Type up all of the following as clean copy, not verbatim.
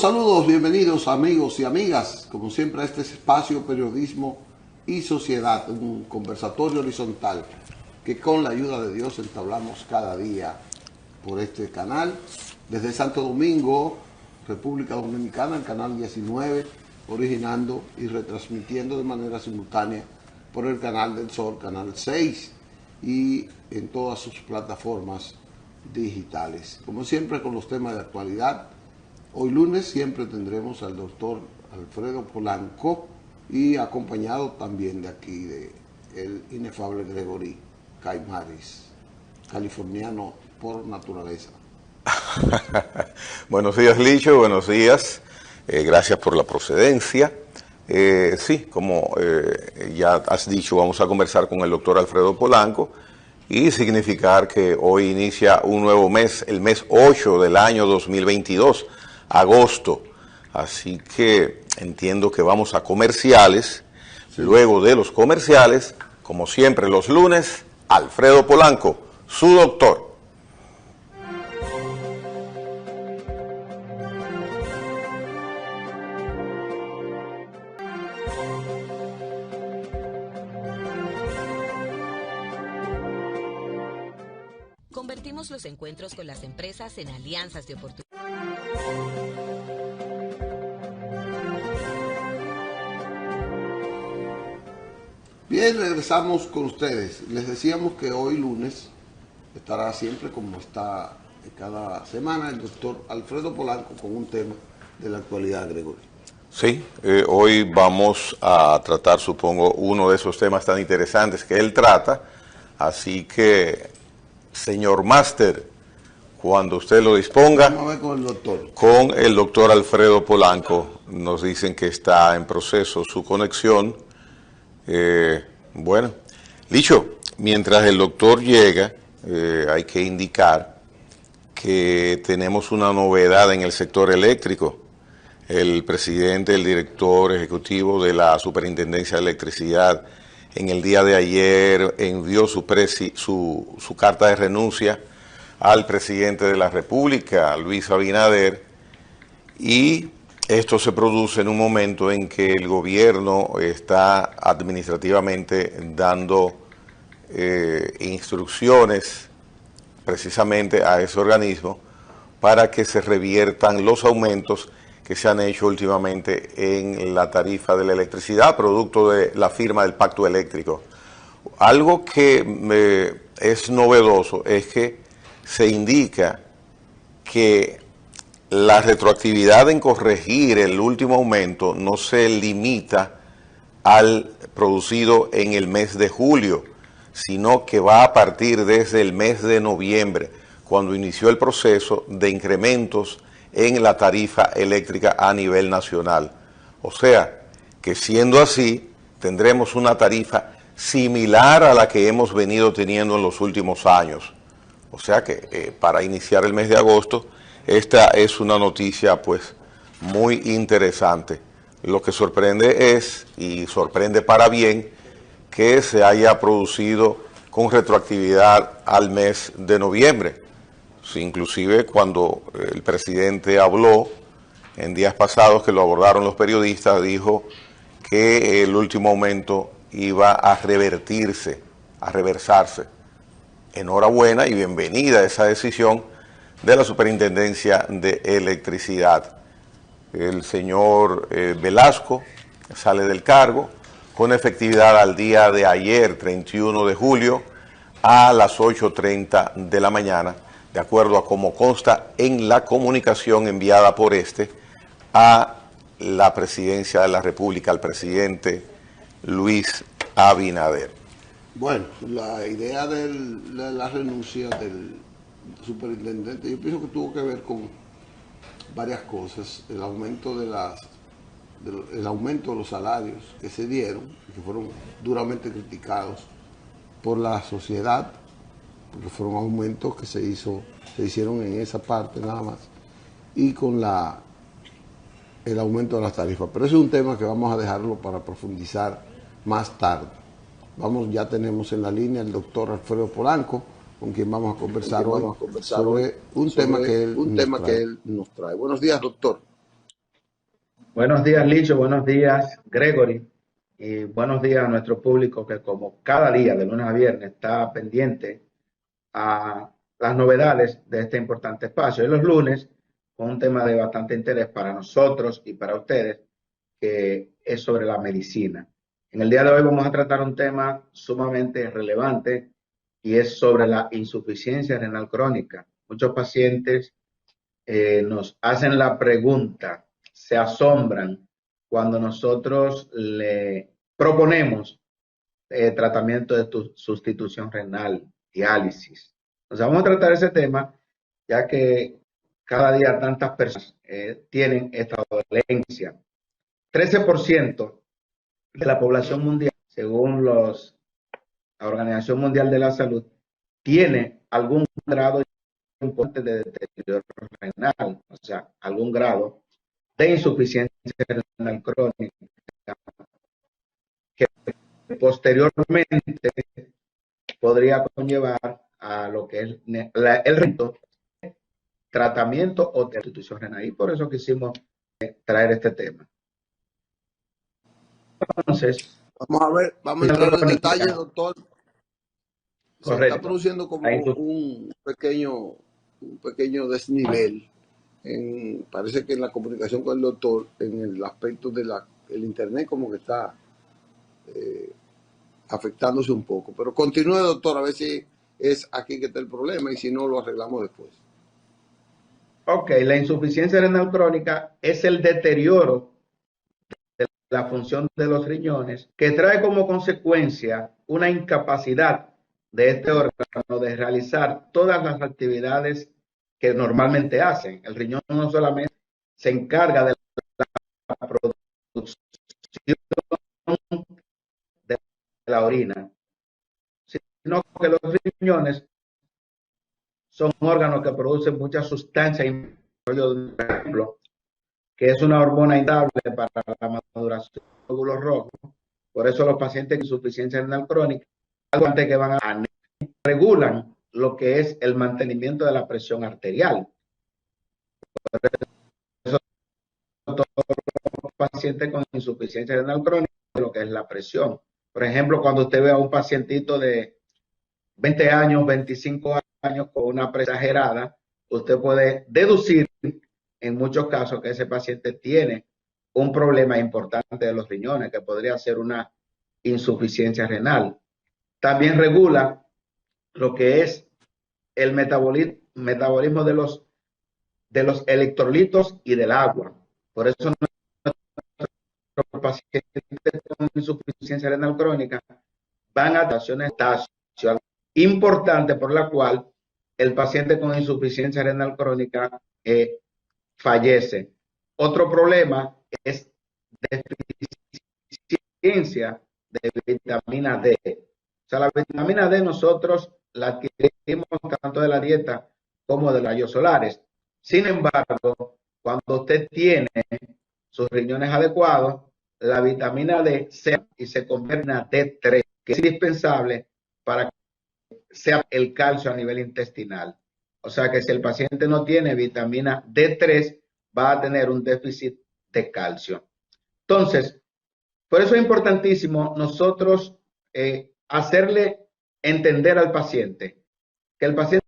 Saludos, bienvenidos amigos y amigas, como siempre a este espacio Periodismo y Sociedad, un conversatorio horizontal que con la ayuda de Dios entablamos cada día por este canal, desde Santo Domingo, República Dominicana, el canal 19, originando y retransmitiendo de manera simultánea por el canal del Sol, canal 6, y en todas sus plataformas digitales. Como siempre con los temas de actualidad. Hoy lunes siempre tendremos al doctor Alfredo Polanco y acompañado también de aquí de el inefable Gregory Caimaris, californiano por naturaleza. Buenos días, Licho, buenos días. Gracias por la procedencia. Sí, como ya has dicho, vamos a conversar con el doctor Alfredo Polanco y significar que hoy inicia un nuevo mes, el mes 8 del año 2022, agosto. Así que entiendo que vamos a comerciales. Sí. Luego de los comerciales, como siempre los lunes, Alfredo Polanco, su doctor. Convertimos los encuentros con las empresas en alianzas de oportunidad. Bien, regresamos con ustedes. Les decíamos que hoy lunes estará siempre, como está cada semana, el doctor Alfredo Polanco con un tema de la actualidad, Gregorio. Sí, hoy vamos a tratar, supongo, uno de esos temas tan interesantes que él trata, así que, señor Máster, cuando usted lo disponga, vamos a ver con el doctor. Con el doctor Alfredo Polanco. Nos dicen que está en proceso su conexión. Bueno, Licho, mientras el doctor llega, hay que indicar que tenemos una novedad en el sector eléctrico. El presidente, el director ejecutivo de la Superintendencia de Electricidad, en el día de ayer envió su carta de renuncia al presidente de la República, Luis Abinader, y esto se produce en un momento en que el gobierno está administrativamente dando instrucciones precisamente a ese organismo para que se reviertan los aumentos que se han hecho últimamente en la tarifa de la electricidad, producto de la firma del pacto eléctrico. Algo que es novedoso es que se indica que la retroactividad en corregir el último aumento no se limita al producido en el mes de julio, sino que va a partir desde el mes de noviembre, cuando inició el proceso de incrementos en la tarifa eléctrica a nivel nacional. O sea, que siendo así, tendremos una tarifa similar a la que hemos venido teniendo en los últimos años. O sea que para iniciar el mes de agosto, esta es una noticia pues muy interesante. Lo que sorprende es, y sorprende para bien, que se haya producido con retroactividad al mes de noviembre. Sí, inclusive cuando el presidente habló en días pasados, que lo abordaron los periodistas, dijo que el último aumento iba a revertirse, a reversarse. Enhorabuena y bienvenida a esa decisión de la Superintendencia de Electricidad. El señor Velasco sale del cargo con efectividad al día de ayer, 31 de julio, a las 8:30 de la mañana, de acuerdo a como consta en la comunicación enviada por a la Presidencia de la República, al presidente Luis Abinader. Bueno, la idea de la renuncia del superintendente, yo pienso que tuvo que ver con varias cosas. El aumento de los salarios que se dieron, que fueron duramente criticados por la sociedad, porque fueron aumentos que se hicieron en esa parte nada más, y con el aumento de las tarifas. Pero ese es un tema que vamos a dejarlo para profundizar más tarde. Ya tenemos en la línea al doctor Alfredo Polanco, con quien vamos a conversar hoy sobre un tema que él nos trae. Buenos días, doctor. Buenos días, Licho. Buenos días, Gregory. Y buenos días a nuestro público que como cada día, de lunes a viernes, está pendiente a las novedades de este importante espacio. Y los lunes, con un tema de bastante interés para nosotros y para ustedes, que es sobre la medicina. En el día de hoy vamos a tratar un tema sumamente relevante y es sobre la insuficiencia renal crónica. Muchos pacientes nos hacen la pregunta, se asombran cuando nosotros le proponemos tratamiento de sustitución renal, diálisis. Entonces vamos a tratar ese tema, ya que cada día tantas personas tienen esta dolencia. 13% de la población mundial, según la Organización Mundial de la Salud, tiene algún grado importante de deterioro renal, o sea, algún grado de insuficiencia renal crónica, que posteriormente podría conllevar a lo que es el reto, tratamiento o sustitución renal. Y por eso quisimos traer este tema. Entonces, Vamos a ver, vamos a entrar en detalle, doctor. Se está produciendo como un pequeño desnivel. Parece que en la comunicación con el doctor, en el aspecto de el internet, como que está afectándose un poco. Pero continúe, doctor, a ver si es aquí que está el problema y si no, lo arreglamos después. Ok, la insuficiencia renal crónica es el deterioro de la función de los riñones que trae como consecuencia una incapacidad de este órgano de realizar todas las actividades que normalmente hacen. El riñón no solamente se encarga de la producción de la orina, sino que los riñones son órganos que producen muchas sustancias, por ejemplo, que es una hormona indable para la maduración de los glóbulos rojos. Por eso los pacientes con insuficiencia renal crónica, antes que van a regulan lo que es el mantenimiento de la presión arterial. Por eso todos los pacientes con insuficiencia renal crónica, lo que es la presión. Por ejemplo, cuando usted ve a un pacientito de 20 años, 25 años con una presión exagerada, usted puede deducir en muchos casos que ese paciente tiene un problema importante de los riñones, que podría ser una insuficiencia renal. También regula lo que es el metabolismo de los electrolitos y del agua. Por eso los pacientes con insuficiencia renal crónica van a adaptaciones importante por la cual el paciente con insuficiencia renal crónica fallece. Otro problema es deficiencia de vitamina D. O sea, la vitamina D nosotros la adquirimos tanto de la dieta como de los rayos solares. Sin embargo, cuando usted tiene sus riñones adecuados, la vitamina D se convierte en D3, que es indispensable para que sea el calcio a nivel intestinal. O sea que si el paciente no tiene vitamina D3, va a tener un déficit de calcio. Entonces, por eso es importantísimo nosotros hacerle entender al paciente que el paciente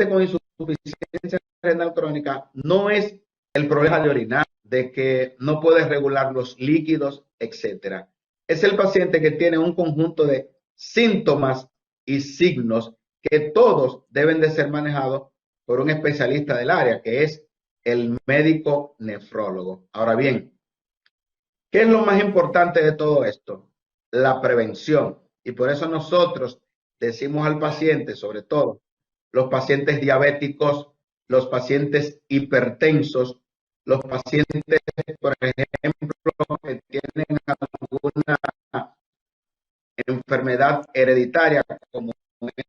con insuficiencia renal crónica no es el problema de orinar, de que no puede regular los líquidos, etcétera. Es el paciente que tiene un conjunto de síntomas y signos que todos deben de ser manejados por un especialista del área, que es el médico nefrólogo. Ahora bien, ¿qué es lo más importante de todo esto? La prevención. Y por eso nosotros decimos al paciente, sobre todo los pacientes diabéticos, los pacientes hipertensos, los pacientes, por ejemplo, que tienen alguna enfermedad hereditaria, como es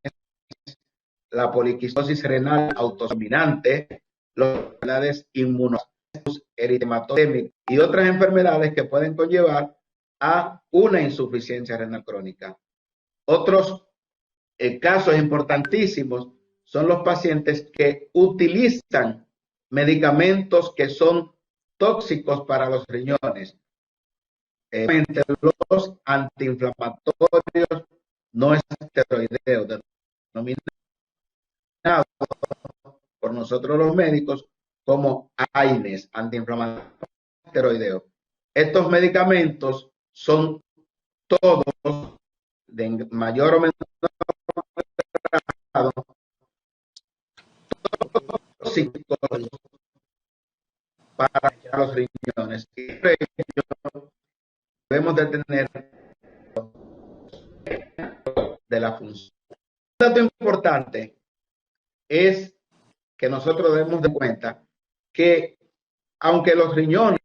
la poliquistosis renal autodominante, las enfermedades inmunológicas, eritematómicas y otras enfermedades que pueden conllevar a una insuficiencia renal crónica. Otros casos importantísimos son los pacientes que utilizan medicamentos que son tóxicos para los riñones. Los antiinflamatorios no esteroideos, denominados por nosotros los médicos como AINES, antiinflamatorios esteroideos. Estos medicamentos son todos de mayor o menor grado tóxicos para los riñones. Y debemos de tener de la función. Un dato importante es que nosotros debemos de cuenta que aunque los riñones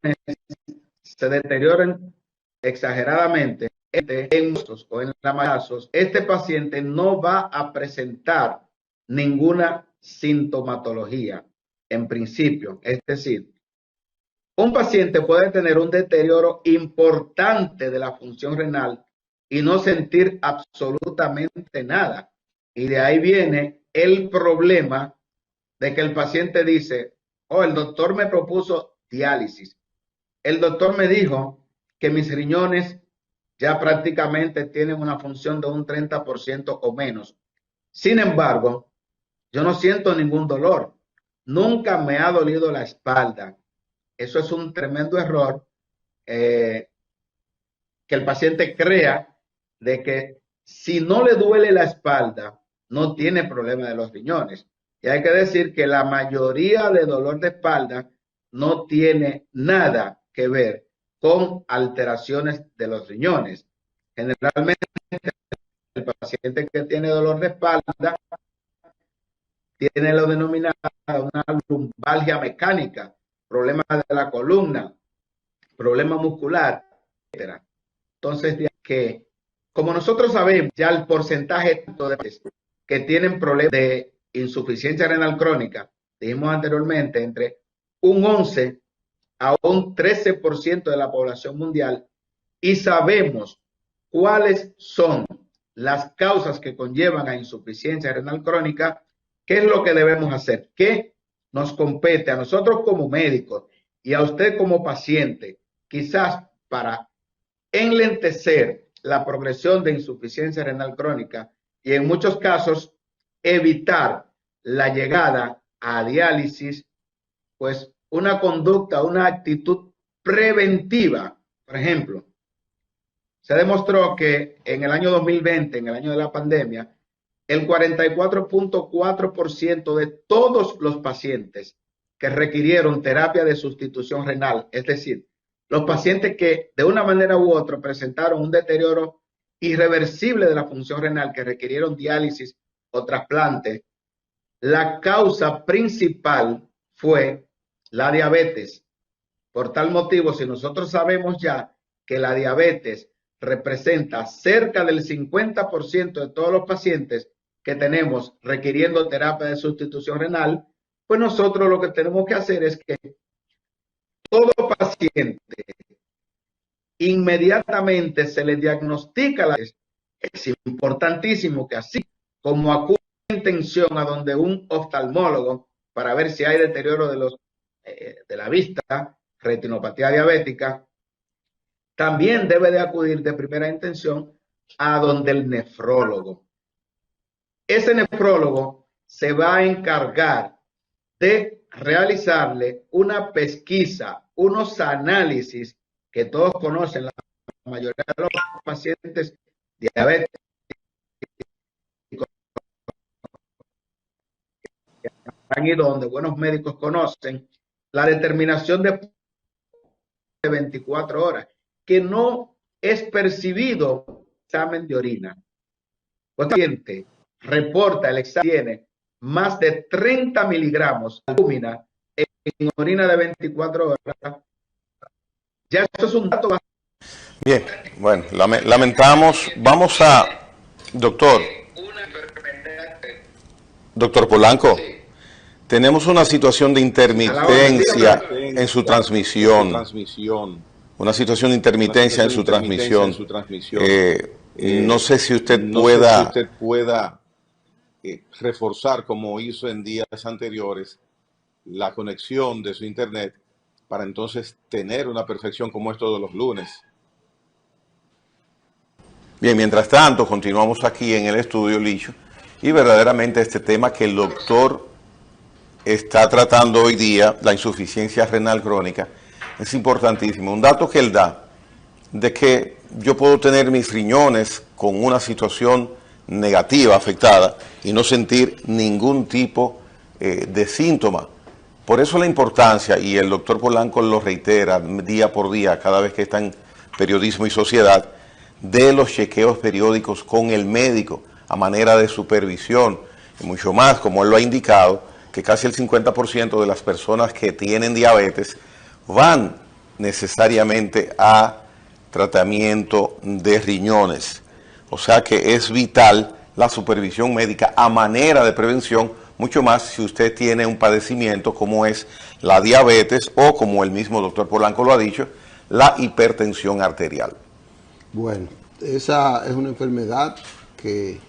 se deterioren exageradamente en muchos o en casos, este paciente no va a presentar ninguna sintomatología en principio. Es decir, un paciente puede tener un deterioro importante de la función renal y no sentir absolutamente nada. Y de ahí viene el problema de que el paciente dice, oh, el doctor me propuso diálisis. El doctor me dijo que mis riñones ya prácticamente tienen una función de un 30% o menos. Sin embargo, yo no siento ningún dolor. Nunca me ha dolido la espalda. Eso es un tremendo error, que el paciente crea de que si no le duele la espalda, no tiene problema de los riñones. Y hay que decir que la mayoría de dolor de espalda no tiene nada que ver con alteraciones de los riñones. Generalmente el paciente que tiene dolor de espalda tiene lo denominado una lumbalgia mecánica, problemas de la columna, problema muscular, etcétera. Entonces, que como nosotros sabemos ya el porcentaje de que tienen problemas de insuficiencia renal crónica, dijimos anteriormente, entre un 11 a un 13% de la población mundial, y sabemos cuáles son las causas que conllevan a insuficiencia renal crónica, ¿qué es lo que debemos hacer? ¿Qué nos compete a nosotros como médicos y a usted como paciente, quizás para enlentecer la progresión de insuficiencia renal crónica y en muchos casos evitar la llegada a diálisis? Pues una conducta, una actitud preventiva. Por ejemplo, se demostró que en el año 2020, en el año de la pandemia, el 44.4% de todos los pacientes que requirieron terapia de sustitución renal, es decir, los pacientes que de una manera u otra presentaron un deterioro irreversible de la función renal, que requirieron diálisis o trasplante, la causa principal fue la diabetes. Por tal motivo, si nosotros sabemos ya que la diabetes representa cerca del 50% de todos los pacientes que tenemos requiriendo terapia de sustitución renal, pues nosotros lo que tenemos que hacer es que todo paciente inmediatamente se le diagnostica la diabetes. Es importantísimo que así como acude en tensión a donde un oftalmólogo para ver si hay deterioro de la vista, retinopatía diabética, también debe de acudir de primera intención a donde el nefrólogo. Ese nefrólogo se va a encargar de realizarle una pesquisa, unos análisis que todos conocen, la mayoría de los pacientes diabéticos han ido donde buenos médicos conocen, la determinación de 24 horas, que no es percibido examen de orina. El paciente reporta el examen, tiene más de 30 miligramos de albúmina en orina de 24 horas. Ya eso es un dato bastante. Bien, bueno, lamentamos. Vamos a, doctor Polanco, tenemos una situación de intermitencia en su transmisión. Una situación de intermitencia en su transmisión. No sé si usted pueda reforzar, como hizo en días anteriores, la conexión de su internet para entonces tener una perfección como es todos los lunes. Bien, mientras tanto, continuamos aquí en el estudio, Licho, y verdaderamente este tema que el doctor está tratando hoy día, la insuficiencia renal crónica, es importantísimo. Un dato que él da, de que yo puedo tener mis riñones con una situación negativa, afectada, y no sentir ningún tipo de síntoma. Por eso la importancia, y el doctor Polanco lo reitera día por día, cada vez que está en Periodismo y Sociedad, de los chequeos periódicos con el médico, a manera de supervisión, y mucho más, como él lo ha indicado, que casi el 50% de las personas que tienen diabetes van necesariamente a tratamiento de riñones. O sea que es vital la supervisión médica a manera de prevención, mucho más si usted tiene un padecimiento como es la diabetes o, como el mismo doctor Polanco lo ha dicho, la hipertensión arterial. Bueno, esa es una enfermedad que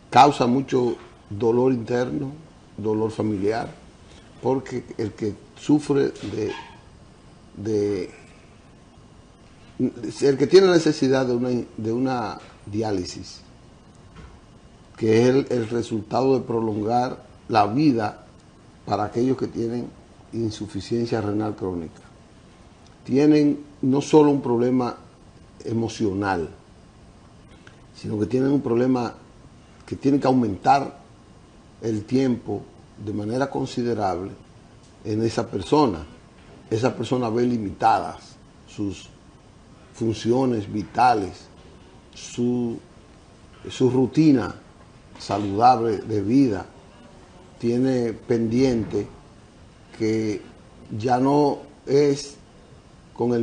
causa mucho dolor interno, dolor familiar, porque el que sufre el que tiene necesidad de una diálisis, que es el resultado de prolongar la vida para aquellos que tienen insuficiencia renal crónica, tienen no solo un problema emocional, sino que tienen un problema que tiene que aumentar el tiempo de manera considerable en esa persona. Esa persona ve limitadas sus funciones vitales, su rutina saludable de vida, tiene pendiente que ya no es con la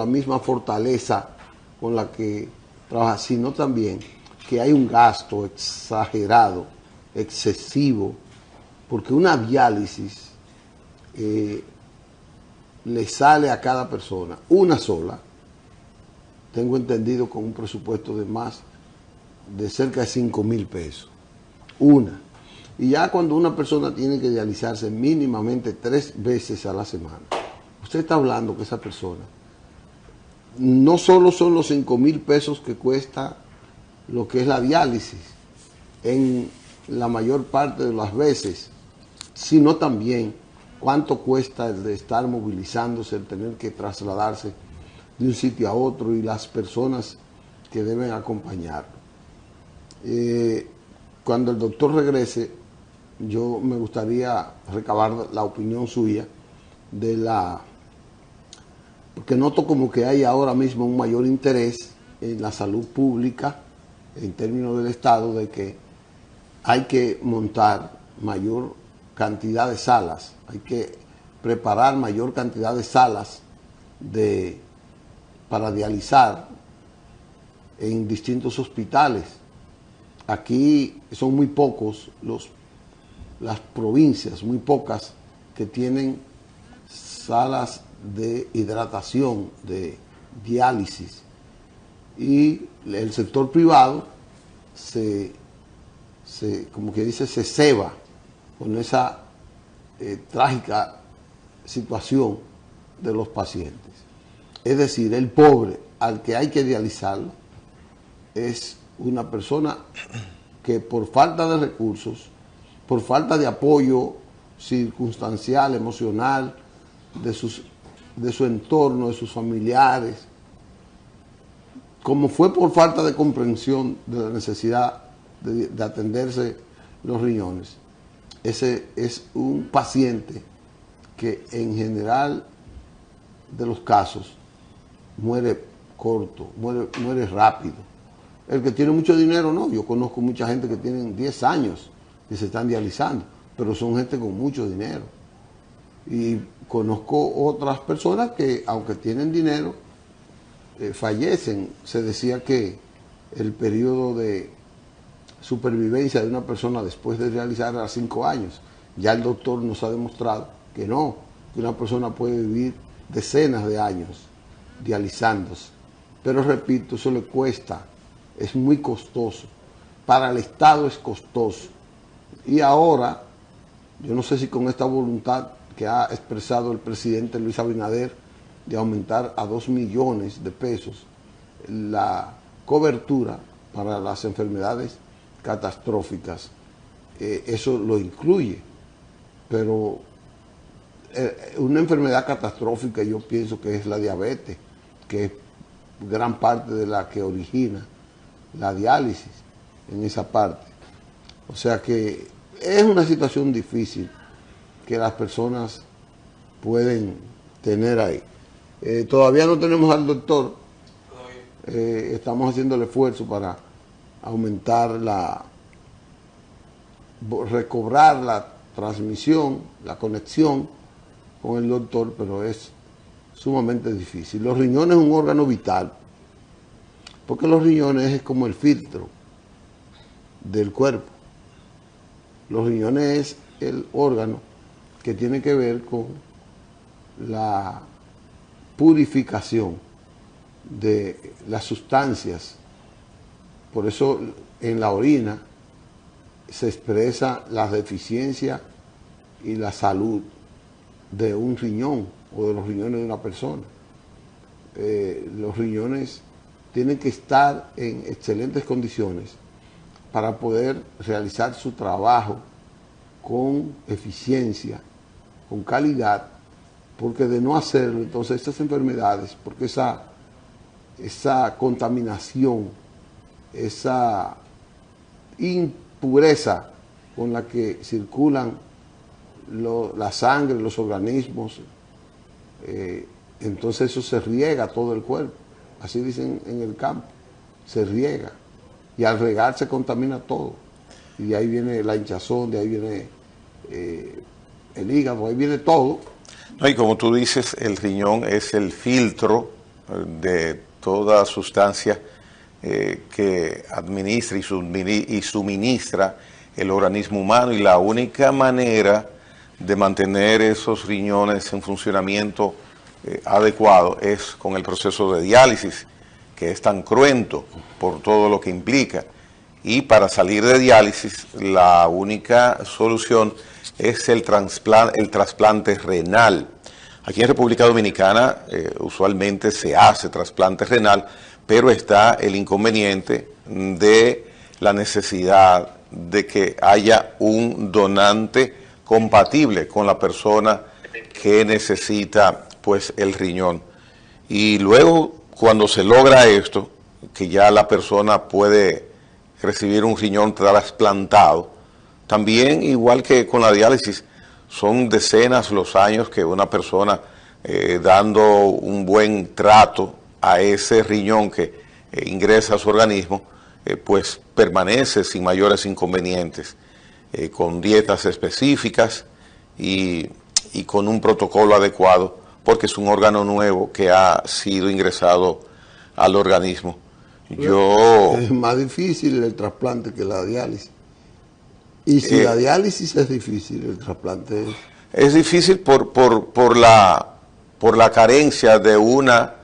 misma fortaleza con la que trabaja, sino también que hay un gasto exagerado, excesivo, porque una diálisis le sale a cada persona, una sola, tengo entendido, con un presupuesto de cerca de 5,000 pesos, una. Y ya cuando una persona tiene que dializarse mínimamente 3 veces a la semana, usted está hablando que esa persona no solo son los 5,000 pesos que cuesta lo que es la diálisis en la mayor parte de las veces, sino también cuánto cuesta el de estar movilizándose, el tener que trasladarse de un sitio a otro y las personas que deben acompañarlo. Cuando el doctor regrese, yo me gustaría recabar la opinión suya porque noto como que hay ahora mismo un mayor interés en la salud pública, en términos del Estado, de que hay que montar mayor cantidad de salas, hay que preparar mayor cantidad de salas para dializar en distintos hospitales. Aquí son muy pocos las provincias, muy pocas que tienen salas de hidratación, de diálisis, y el sector privado como que dice, se ceba con esa trágica situación de los pacientes. Es decir, el pobre al que hay que dializarlo es una persona que por falta de recursos, por falta de apoyo circunstancial, emocional, de su entorno, de sus familiares, como fue por falta de comprensión de la necesidad de atenderse los riñones, ese es un paciente que en general de los casos muere corto, muere rápido. El que tiene mucho dinero no, yo conozco mucha gente que tienen 10 años que se están dializando, pero son gente con mucho dinero. Y conozco otras personas que, aunque tienen dinero, fallecen. Se decía que el periodo de supervivencia de una persona después de realizar era 5 años. Ya el doctor nos ha demostrado que no, que una persona puede vivir decenas de años dializándose. Pero repito, eso le cuesta, es muy costoso. Para el Estado es costoso. Y ahora, yo no sé si con esta voluntad que ha expresado el presidente Luis Abinader de aumentar a 2 millones de pesos la cobertura para las enfermedades catastróficas. Eso lo incluye, pero una enfermedad catastrófica yo pienso que es la diabetes, que es gran parte de la que origina la diálisis en esa parte. O sea que es una situación difícil que las personas pueden tener ahí. Todavía no tenemos al doctor. Estamos haciendo el esfuerzo para aumentar recobrar la transmisión, la conexión con el doctor, pero es sumamente difícil. Los riñones es un órgano vital, porque los riñones es como el filtro del cuerpo. Los riñones es el órgano que tiene que ver con la purificación de las sustancias. Por eso en la orina se expresa la deficiencia y la salud de un riñón o de los riñones de una persona. Los riñones tienen que estar en excelentes condiciones para poder realizar su trabajo con eficiencia, con calidad, porque de no hacerlo, entonces estas enfermedades, porque esa contaminación, esa impureza con la que circulan la sangre, los organismos, entonces eso se riega todo el cuerpo, así dicen en el campo, se riega, y al regar se contamina todo, y de ahí viene la hinchazón, de ahí viene el hígado, ahí viene todo. No, y como tú dices, el riñón es el filtro de toda sustancia que administra y suministra el organismo humano, y la única manera de mantener esos riñones en funcionamiento adecuado es con el proceso de diálisis, que es tan cruento por todo lo que implica. Y para salir de diálisis, la única solución es el trasplante renal. Aquí en República Dominicana usualmente se hace trasplante renal, pero está el inconveniente de la necesidad de que haya un donante compatible con la persona que necesita pues el riñón. Y luego, cuando se logra esto, que ya la persona puede recibir un riñón trasplantado, también, igual que con la diálisis, son decenas los años que una persona dando un buen trato a ese riñón que ingresa a su organismo, pues permanece sin mayores inconvenientes, con dietas específicas y con un protocolo adecuado, porque es un órgano nuevo que ha sido ingresado al organismo. Es más difícil el trasplante que la diálisis. Y si la diálisis es difícil, el trasplante es difícil por la carencia de una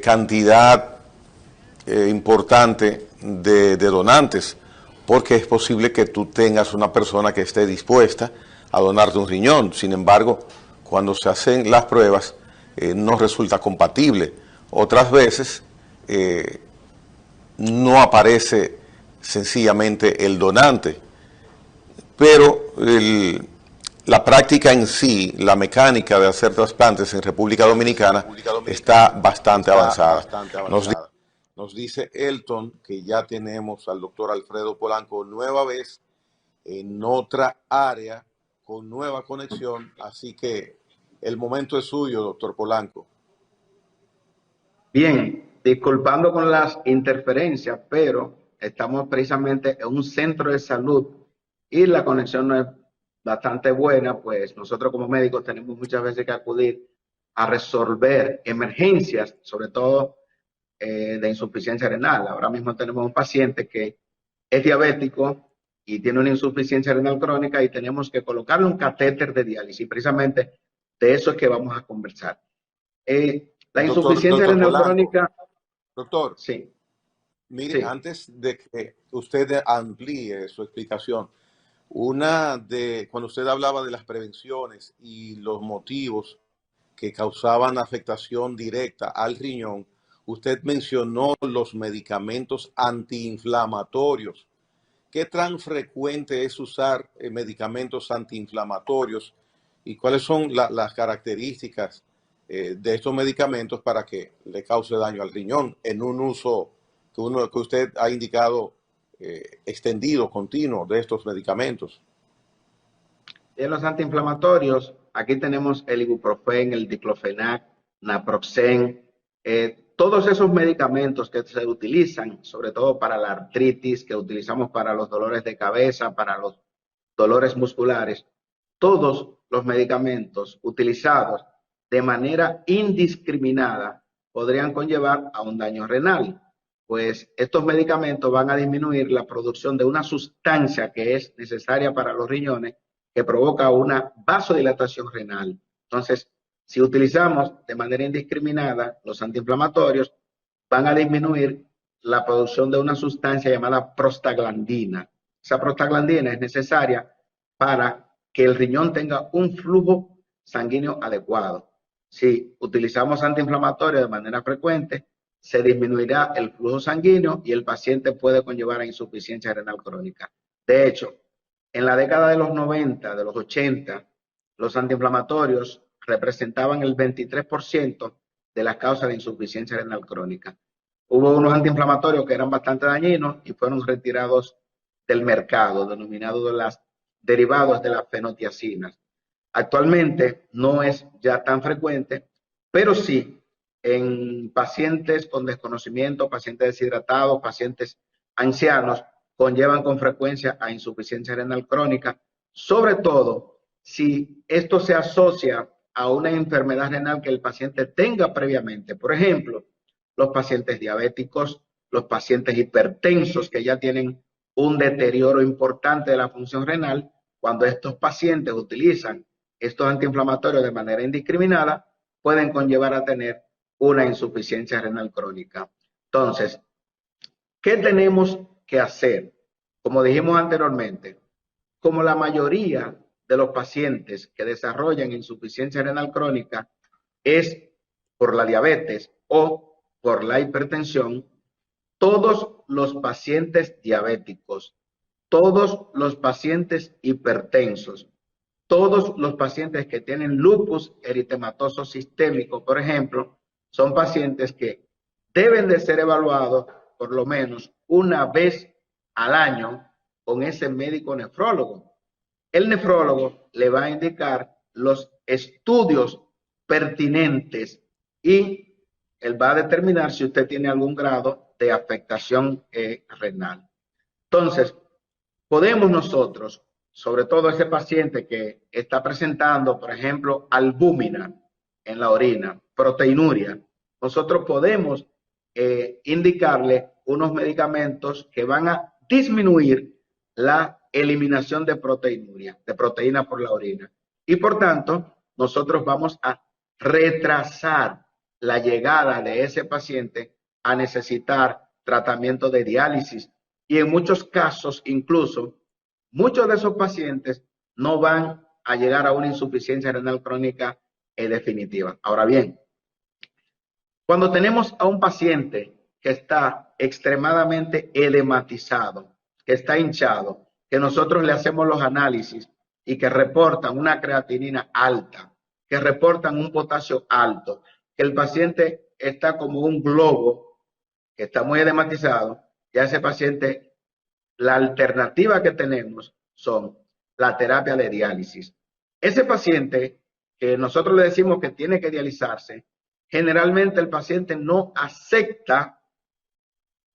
cantidad importante de donantes, porque es posible que tú tengas una persona que esté dispuesta a donarte un riñón. Sin embargo, cuando se hacen las pruebas, no resulta compatible. Otras veces no aparece sencillamente el donante, pero la práctica en sí, la mecánica de hacer trasplantes en República Dominicana está bastante avanzada. Nos dice Elton que ya tenemos al doctor Alfredo Polanco nueva vez en otra área con nueva conexión, así que el momento es suyo, doctor Polanco. Bien, disculpando con las interferencias, pero estamos precisamente en un centro de salud y la conexión no es bastante buena, pues nosotros como médicos tenemos muchas veces que acudir a resolver emergencias, sobre todo de insuficiencia renal. Ahora mismo tenemos un paciente que es diabético y tiene una insuficiencia renal crónica y tenemos que colocarle un catéter de diálisis. Precisamente de eso es que vamos a conversar. La insuficiencia renal crónica. Doctor, Sí. mire, Sí. antes de que usted amplíe su explicación, Cuando usted hablaba de las prevenciones y los motivos que causaban afectación directa al riñón, usted mencionó los medicamentos antiinflamatorios. ¿Qué tan frecuente es usar medicamentos antiinflamatorios y cuáles son las características de estos medicamentos para que le cause daño al riñón en un uso que usted ha indicado extendido, continuo de estos medicamentos? En los antiinflamatorios, aquí tenemos el ibuprofen, el diclofenac, naproxen, todos esos medicamentos que se utilizan, sobre todo para la artritis, que utilizamos para los dolores de cabeza, para los dolores musculares, todos los medicamentos utilizados de manera indiscriminada podrían conllevar a un daño renal, pues estos medicamentos van a disminuir la producción de una sustancia que es necesaria para los riñones, que provoca una vasodilatación renal. Entonces, si utilizamos de manera indiscriminada los antiinflamatorios, van a disminuir la producción de una sustancia llamada prostaglandina. Esa prostaglandina es necesaria para que el riñón tenga un flujo sanguíneo adecuado. Si utilizamos antiinflamatorios de manera frecuente, se disminuirá el flujo sanguíneo y el paciente puede conllevar a insuficiencia renal crónica. De hecho, en la década de los 90, de los 80, los antiinflamatorios representaban el 23% de las causas de insuficiencia renal crónica. Hubo unos antiinflamatorios que eran bastante dañinos y fueron retirados del mercado, denominados las derivados de las fenotiacinas. Actualmente no es ya tan frecuente, pero sí en pacientes con desconocimiento, pacientes deshidratados, pacientes ancianos, conllevan con frecuencia a insuficiencia renal crónica, sobre todo si esto se asocia a una enfermedad renal que el paciente tenga previamente. Por ejemplo, los pacientes diabéticos, los pacientes hipertensos que ya tienen un deterioro importante de la función renal. Cuando estos pacientes utilizan estos antiinflamatorios de manera indiscriminada, pueden conllevar a tener una insuficiencia renal crónica. Entonces, ¿qué tenemos que hacer? Como dijimos anteriormente, como la mayoría de los pacientes que desarrollan insuficiencia renal crónica es por la diabetes o por la hipertensión, todos los pacientes diabéticos, todos los pacientes hipertensos, todos los pacientes que tienen lupus eritematoso sistémico, por ejemplo, son pacientes que deben de ser evaluados por lo menos una vez al año con ese médico nefrólogo. El nefrólogo le va a indicar los estudios pertinentes y él va a determinar si usted tiene algún grado de afectación renal. Entonces, podemos nosotros, sobre todo ese paciente que está presentando, por ejemplo, albúmina en la orina, proteinuria, nosotros podemos indicarle unos medicamentos que van a disminuir la eliminación de proteinuria, de proteína por la orina. Y por tanto, nosotros vamos a retrasar la llegada de ese paciente a necesitar tratamiento de diálisis. Y en muchos casos, incluso, muchos de esos pacientes no van a llegar a una insuficiencia renal crónica definitiva. Ahora bien, cuando tenemos a un paciente que está extremadamente edematizado, que está hinchado, que nosotros le hacemos los análisis y que reportan una creatinina alta, que reportan un potasio alto, que el paciente está como un globo, que está muy edematizado, ya ese paciente, la alternativa que tenemos son la terapia de diálisis. Ese paciente que nosotros le decimos que tiene que dializarse, generalmente el paciente no acepta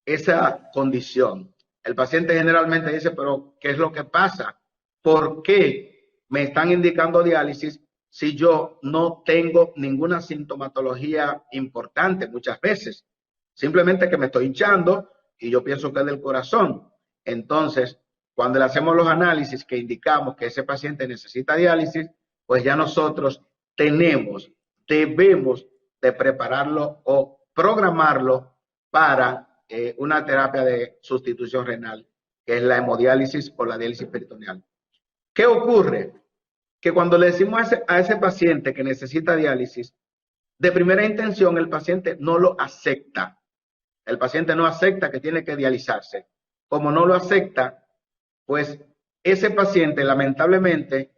esa condición. El paciente generalmente dice, pero ¿qué es lo que pasa? ¿Por qué me están indicando diálisis si yo no tengo ninguna sintomatología importante muchas veces? Simplemente que me estoy hinchando y yo pienso que es del corazón. Entonces, cuando le hacemos los análisis que indicamos que ese paciente necesita diálisis, pues ya nosotros debemos de prepararlo o programarlo para una terapia de sustitución renal, que es la hemodiálisis o la diálisis peritoneal. ¿Qué ocurre? Que cuando le decimos a ese paciente que necesita diálisis, de primera intención el paciente no lo acepta. El paciente no acepta que tiene que dializarse. Como no lo acepta, pues ese paciente lamentablemente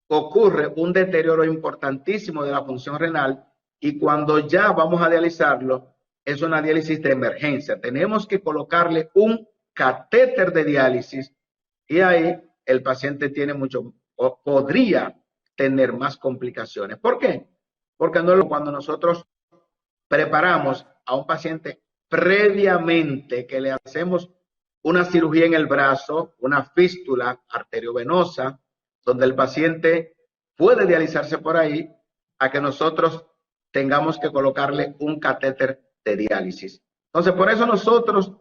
ocurre un deterioro importantísimo de la función renal y cuando ya vamos a dializarlo, es una diálisis de emergencia. Tenemos que colocarle un catéter de diálisis y ahí el paciente tiene mucho, o podría tener más complicaciones. ¿Por qué? Porque no, cuando nosotros preparamos a un paciente previamente que le hacemos una cirugía en el brazo, una fístula arteriovenosa, donde el paciente puede dializarse por ahí, a que nosotros tengamos que colocarle un catéter de diálisis. Entonces, por eso nosotros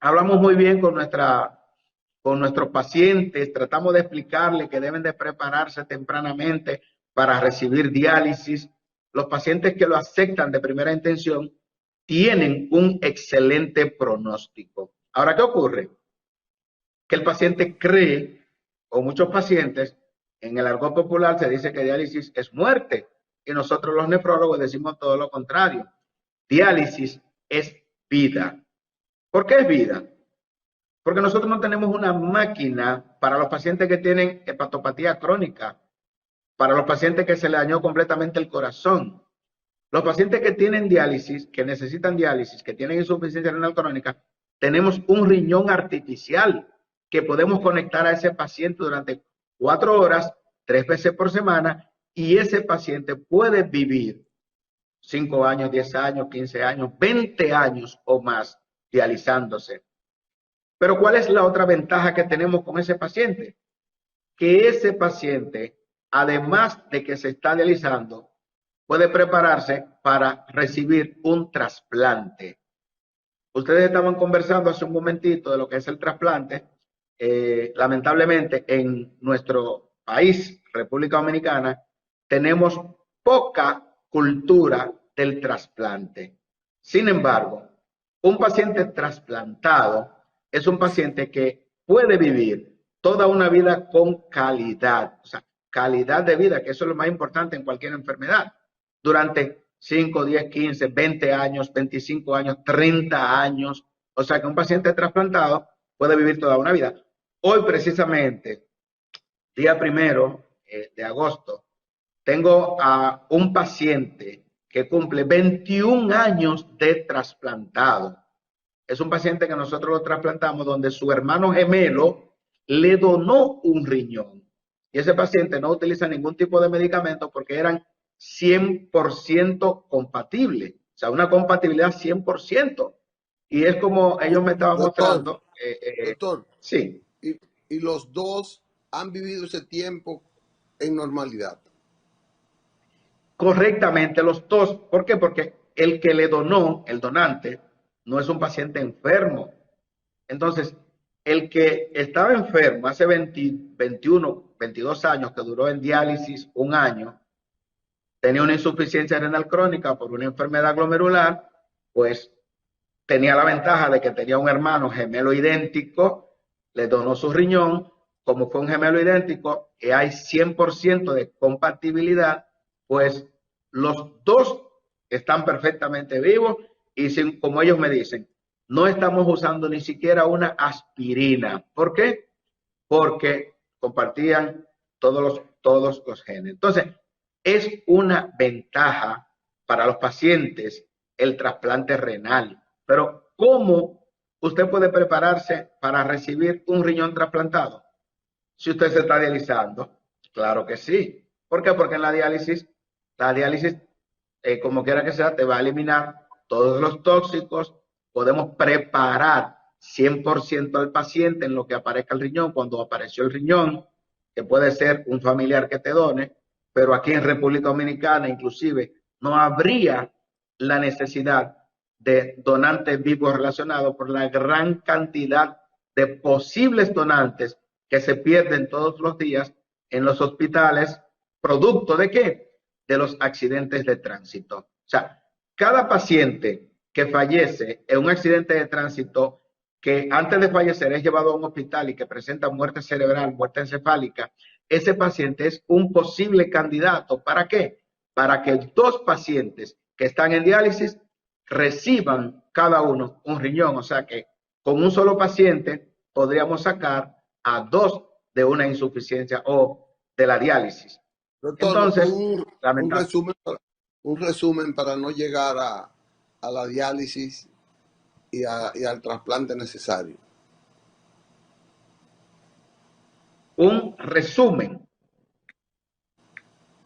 hablamos muy bien con nuestros pacientes, tratamos de explicarles que deben de prepararse tempranamente para recibir diálisis. Los pacientes que lo aceptan de primera intención tienen un excelente pronóstico. Ahora, ¿qué ocurre? Que el paciente cree, o muchos pacientes, en el argot popular se dice que diálisis es muerte, y nosotros los nefrólogos decimos todo lo contrario. Diálisis es vida. ¿Por qué es vida? Porque nosotros no tenemos una máquina para los pacientes que tienen hepatopatía crónica, para los pacientes que se le dañó completamente el corazón. Los pacientes que tienen diálisis, que necesitan diálisis, que tienen insuficiencia renal crónica, tenemos un riñón artificial que podemos conectar a ese paciente durante 4 horas, 3 veces por semana, y ese paciente puede vivir 5 años, 10 años, 15 años, 20 años o más dializándose. Pero ¿cuál es la otra ventaja que tenemos con ese paciente? Que ese paciente, además de que se está dializando, puede prepararse para recibir un trasplante. Ustedes estaban conversando hace un momentito de lo que es el trasplante. Lamentablemente, en nuestro país, República Dominicana, tenemos poca cultura del trasplante. Sin embargo, un paciente trasplantado es un paciente que puede vivir toda una vida con calidad, o sea, calidad de vida, que eso es lo más importante en cualquier enfermedad, durante 5, 10, 15, 20 años, 25 años, 30 años. O sea que un paciente trasplantado puede vivir toda una vida. Hoy precisamente, día 1 de agosto, tengo a un paciente que cumple 21 años de trasplantado. Es un paciente que nosotros lo trasplantamos donde su hermano gemelo le donó un riñón. Y ese paciente no utiliza ningún tipo de medicamento porque eran 100% compatibles. O sea, una compatibilidad 100%. Y es como ellos me estaban mostrando. Doctor, Sí. y los dos han vivido ese tiempo en normalidad. Correctamente, los dos. ¿Por qué? Porque el que le donó, el donante, no es un paciente enfermo. Entonces, el que estaba enfermo hace 21, 22 años, que duró en diálisis 1 año, tenía una insuficiencia renal crónica por una enfermedad glomerular, pues tenía la ventaja de que tenía un hermano gemelo idéntico, le donó su riñón, como fue un gemelo idéntico y hay 100% de compatibilidad, pues los dos están perfectamente vivos y sin, como ellos me dicen, no estamos usando ni siquiera una aspirina. ¿Por qué? Porque compartían todos los genes. Entonces, es una ventaja para los pacientes el trasplante renal. Pero, ¿cómo usted puede prepararse para recibir un riñón trasplantado? Si usted se está dializando, claro que sí. ¿Por qué? Porque en la diálisis, como quiera que sea, te va a eliminar todos los tóxicos. Podemos preparar 100% al paciente en lo que aparezca el riñón, cuando apareció el riñón, que puede ser un familiar que te done, pero aquí en República Dominicana inclusive no habría la necesidad de donantes vivos relacionados por la gran cantidad de posibles donantes que se pierden todos los días en los hospitales, producto de ¿qué? De los accidentes de tránsito. O sea, cada paciente que fallece en un accidente de tránsito que antes de fallecer es llevado a un hospital y que presenta muerte cerebral, muerte encefálica, ese paciente es un posible candidato. ¿Para qué? Para que dos pacientes que están en diálisis reciban cada uno un riñón. O sea que con un solo paciente podríamos sacar a dos de una insuficiencia o de la diálisis. Doctor, Entonces, un resumen para no llegar a la diálisis y al trasplante necesario. un resumen.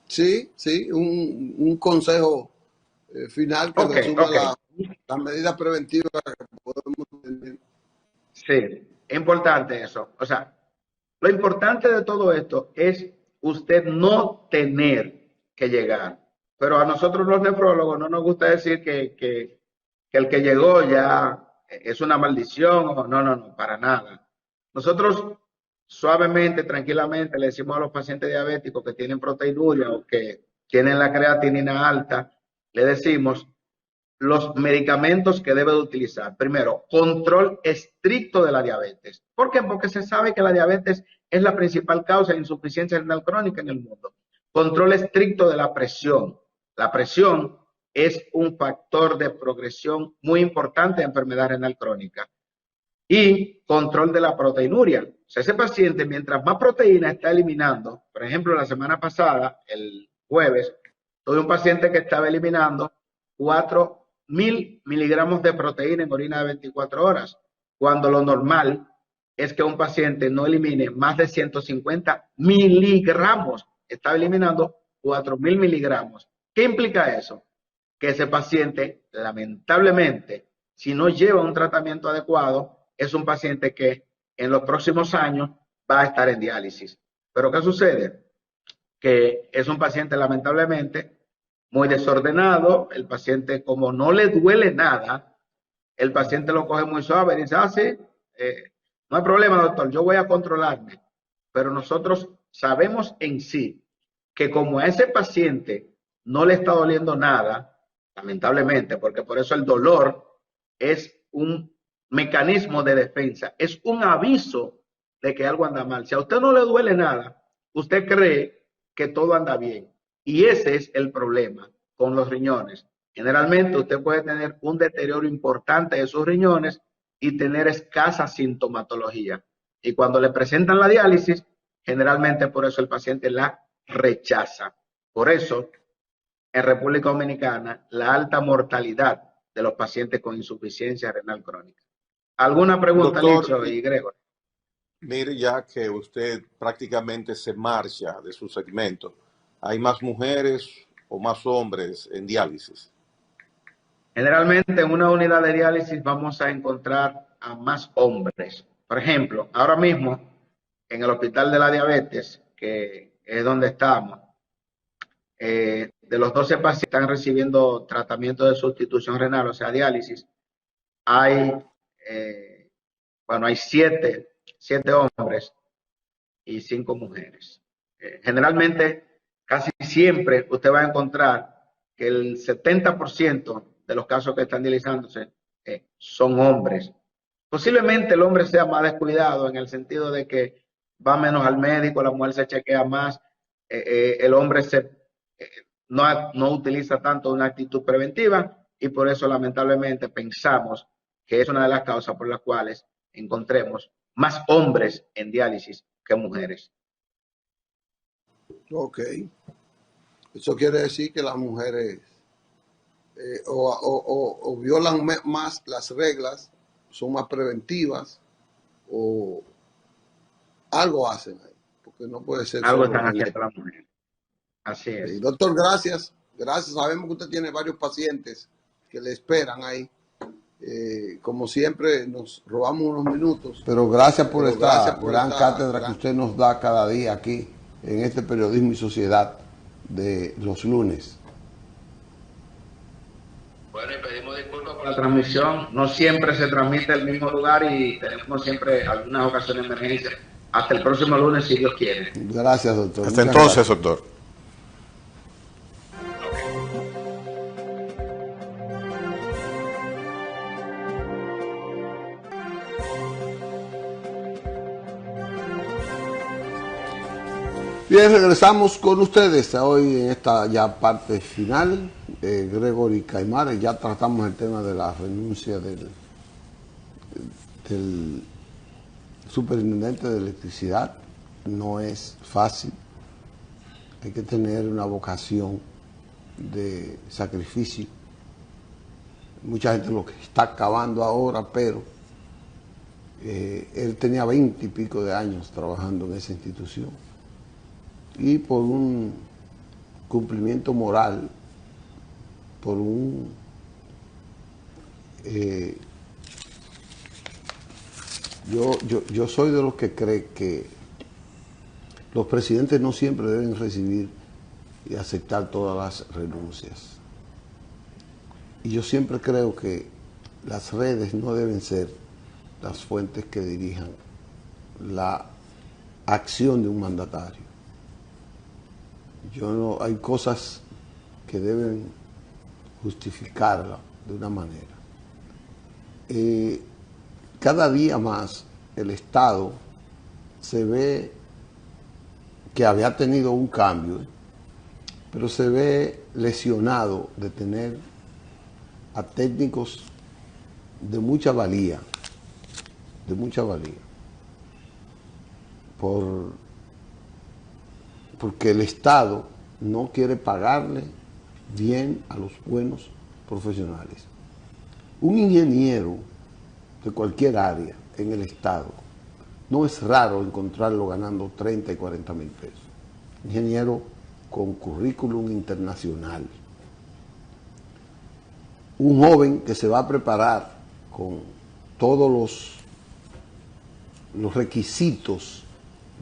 Sí, un consejo final que resuma las medidas preventivas que podemos tener. Sí, es importante eso. O sea, lo importante de todo esto es usted no tener que llegar. Pero a nosotros los nefrólogos no nos gusta decir que el que llegó ya es una maldición o no, para nada. Nosotros suavemente, tranquilamente le decimos a los pacientes diabéticos que tienen proteinuria o que tienen la creatinina alta, le decimos los medicamentos que debe de utilizar. Primero, control estricto de la diabetes. ¿Por qué? Porque se sabe que la diabetes es la principal causa de insuficiencia renal crónica en el mundo. Control estricto de la presión. La presión es un factor de progresión muy importante de enfermedad renal crónica. Y control de la proteinuria. O sea, ese paciente, mientras más proteína está eliminando, por ejemplo, la semana pasada, el jueves, tuve un paciente que estaba eliminando 4.000 miligramos de proteína en orina de 24 horas, cuando lo normal es que un paciente no elimine más de 150 miligramos. Estaba eliminando 4.000 miligramos. ¿Qué implica eso? Que ese paciente, lamentablemente, si no lleva un tratamiento adecuado, es un paciente que en los próximos años va a estar en diálisis. Pero ¿qué sucede? Que es un paciente lamentablemente muy desordenado. El paciente, como no le duele nada, el paciente lo coge muy suave y dice, sí, no hay problema, doctor, yo voy a controlarme. Pero nosotros sabemos en sí que como a ese paciente no le está doliendo nada, lamentablemente, porque por eso el dolor es un mecanismo de defensa, es un aviso de que algo anda mal. Si a usted no le duele nada, usted cree que todo anda bien. Y ese es el problema con los riñones. Generalmente usted puede tener un deterioro importante de sus riñones y tener escasa sintomatología. Y cuando le presentan la diálisis, generalmente por eso el paciente la rechaza. Por eso, en República Dominicana, la alta mortalidad de los pacientes con insuficiencia renal crónica. ¿Alguna pregunta, Doctor, Licho y Gregor? mire, ya que usted prácticamente se marcha de su segmento, ¿hay más mujeres o más hombres en diálisis? Generalmente en una unidad de diálisis vamos a encontrar a más hombres. Por ejemplo, ahora mismo en el Hospital de la Diabetes, que es donde estamos, de los 12 pacientes que están recibiendo tratamiento de sustitución renal, o sea, diálisis, hay, hay 7 hombres y 5 mujeres. Generalmente, casi siempre usted va a encontrar que el 70% de los casos que están dializándose son hombres. Posiblemente el hombre sea más descuidado en el sentido de que va menos al médico, la mujer se chequea más, el hombre no utiliza tanto una actitud preventiva y por eso lamentablemente pensamos que es una de las causas por las cuales encontremos más hombres en diálisis que mujeres. Ok. Eso quiere decir que las mujeres o violan más las reglas, son más preventivas o algo hacen ahí, porque no puede ser Algo solo están el haciendo las mujeres. Así es. Doctor, gracias. Gracias. Sabemos que usted tiene varios pacientes que le esperan ahí. Como siempre, nos robamos unos minutos. Pero gracias por esta gran cátedra que usted nos da cada día aquí en este Periodismo y Sociedad de los lunes. Bueno, y pedimos disculpas por la transmisión. No siempre se transmite en el mismo lugar y tenemos siempre algunas ocasiones de emergencia. Hasta el próximo lunes, si Dios quiere. Gracias, doctor. Hasta entonces, doctor. Bien, regresamos con ustedes hoy en esta ya parte final. Gregory Caimares, ya tratamos el tema de la renuncia del superintendente de electricidad. No es fácil, hay que tener una vocación de sacrificio. Mucha gente lo que está acabando ahora, pero él tenía 20 y pico de años trabajando en esa institución. Y por un cumplimiento moral, por un yo soy de los que cree que los presidentes no siempre deben recibir y aceptar todas las renuncias. Y yo siempre creo que las redes no deben ser las fuentes que dirijan la acción de un mandatario. Hay cosas que deben justificarla de una manera. Cada día más el Estado se ve que había tenido un cambio, pero se ve lesionado de tener a técnicos de mucha valía, porque el Estado no quiere pagarle bien a los buenos profesionales. Un ingeniero de cualquier área en el Estado, no es raro encontrarlo ganando 30 y 40 mil pesos. Ingeniero con currículum internacional. Un joven que se va a preparar con todos los requisitos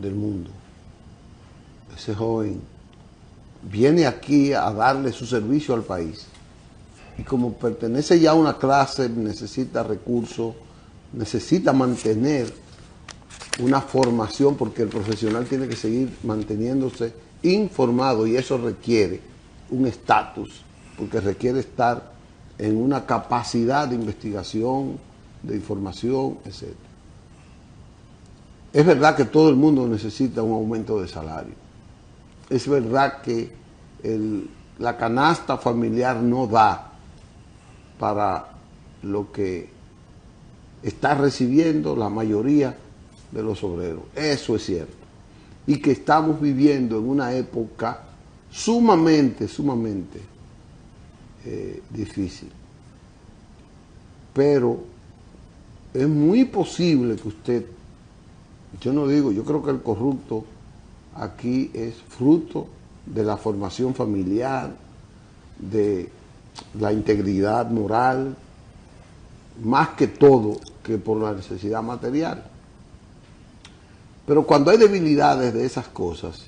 del mundo. Ese joven viene aquí a darle su servicio al país. Y como pertenece ya a una clase, necesita recursos, necesita mantener una formación, porque el profesional tiene que seguir manteniéndose informado, y eso requiere un estatus, porque requiere estar en una capacidad de investigación, de información, etc. Es verdad que todo el mundo necesita un aumento de salario. Es verdad que la canasta familiar no da para lo que está recibiendo la mayoría de los obreros. Eso es cierto. Y que estamos viviendo en una época sumamente difícil. Pero es muy posible que usted, yo creo que el corrupto aquí es fruto de la formación familiar, de la integridad moral, más que todo que por la necesidad material. Pero cuando hay debilidades de esas cosas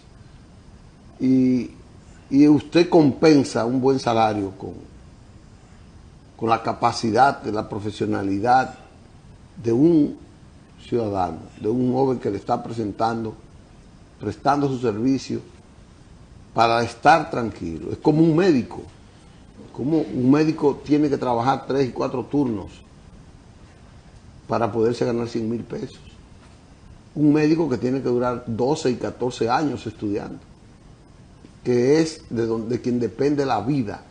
y usted compensa un buen salario con la capacidad, de la profesionalidad de un ciudadano, de un joven que le está prestando su servicio para estar tranquilo. Es como un médico. Como un médico tiene que trabajar 3 y 4 turnos para poderse ganar 100 mil pesos. Un médico que tiene que durar 12 y 14 años estudiando, que es de quien depende la vida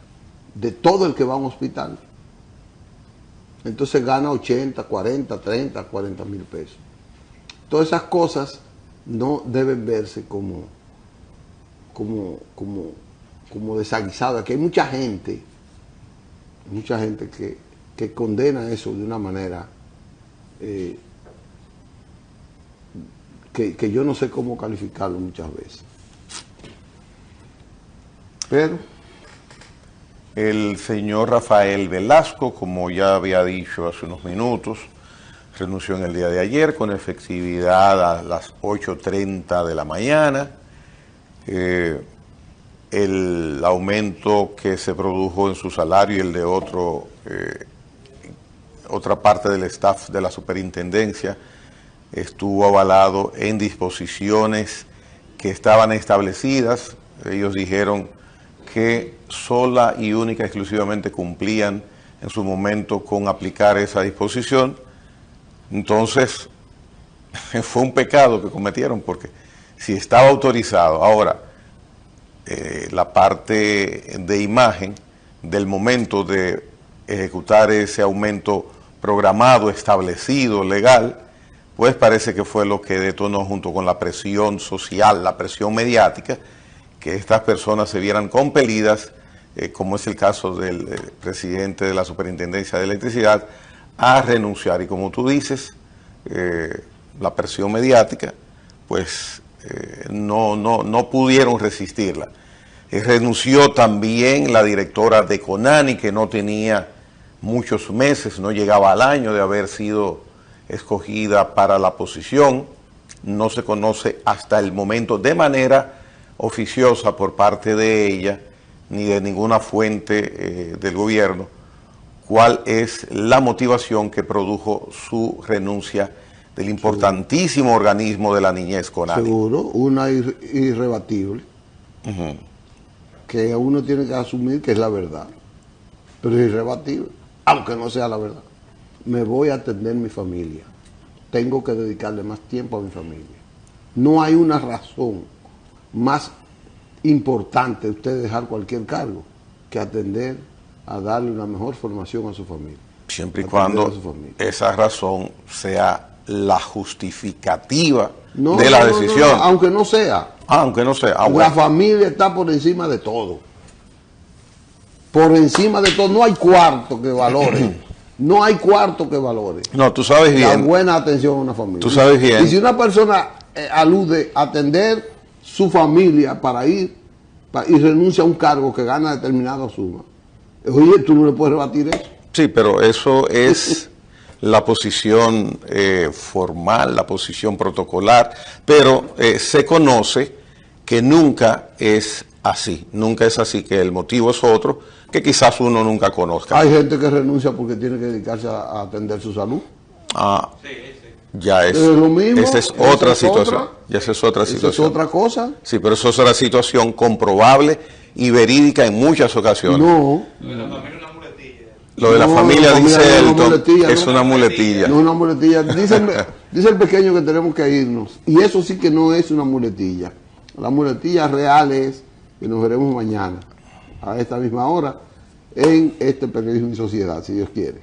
de todo el que va a un hospital. Entonces gana 80, 40, 30, 40 mil pesos. Todas esas cosas no deben verse como desaguisado. Aquí hay mucha gente que condena eso de una manera que yo no sé cómo calificarlo muchas veces. Pero el señor Rafael Velasco, como ya había dicho hace unos minutos, renunció en el día de ayer con efectividad a las 8:30 de la mañana. El aumento que se produjo en su salario y el de otra parte del staff de la superintendencia estuvo avalado en disposiciones que estaban establecidas. Ellos dijeron que sola y única exclusivamente cumplían en su momento con aplicar esa disposición. Entonces fue un pecado que cometieron, porque si estaba autorizado. Ahora, la parte de imagen del momento de ejecutar ese aumento programado, establecido, legal, pues parece que fue lo que detonó, junto con la presión social, la presión mediática, que estas personas se vieran compelidas, como es el caso del presidente de la Superintendencia de Electricidad, a renunciar. Y como tú dices, la presión mediática, pues no pudieron resistirla. Renunció también la directora de Conani, que no tenía muchos meses, no llegaba al año de haber sido escogida para la posición. No se conoce hasta el momento de manera oficiosa por parte de ella, ni de ninguna fuente del gobierno, cuál es la motivación que produjo su renuncia del importantísimo organismo de la niñez, Conani. Seguro, una irrebatible, que uno tiene que asumir que es la verdad, pero es irrebatible, aunque no sea la verdad. Me voy a atender mi familia, tengo que dedicarle más tiempo a mi familia. No hay una razón más importante de usted dejar cualquier cargo que atender a darle una mejor formación a su familia. Siempre y cuando esa razón sea la justificativa de la decisión. Aunque no sea. Aunque no sea. Bueno. La familia está por encima de todo. Por encima de todo. No hay cuarto que valore. No hay cuarto que valore. No, tú sabes bien. La buena atención a una familia. Tú sabes bien. Y si una persona alude a atender su familia para ir y renuncia a un cargo que gana determinada suma, oye, tú no le puedes rebatir eso. Sí, pero eso es la posición formal, la posición protocolar, pero se conoce que nunca es así. Nunca es así, que el motivo es otro, que quizás uno nunca conozca. Hay gente que renuncia porque tiene que dedicarse a atender su salud. Ah, ya es lo mismo. Esa es otra situación. Ya esa es otra situación. Esa es otra cosa. Sí, pero eso es una situación comprobable y verídica en muchas ocasiones. No. Lo de la familia dice Elton, es una muletilla. No es una muletilla. Dice el pequeño que tenemos que irnos. Y eso sí que no es una muletilla. La muletilla real es que nos veremos mañana, a esta misma hora, en este Periodismo y Sociedad, si Dios quiere.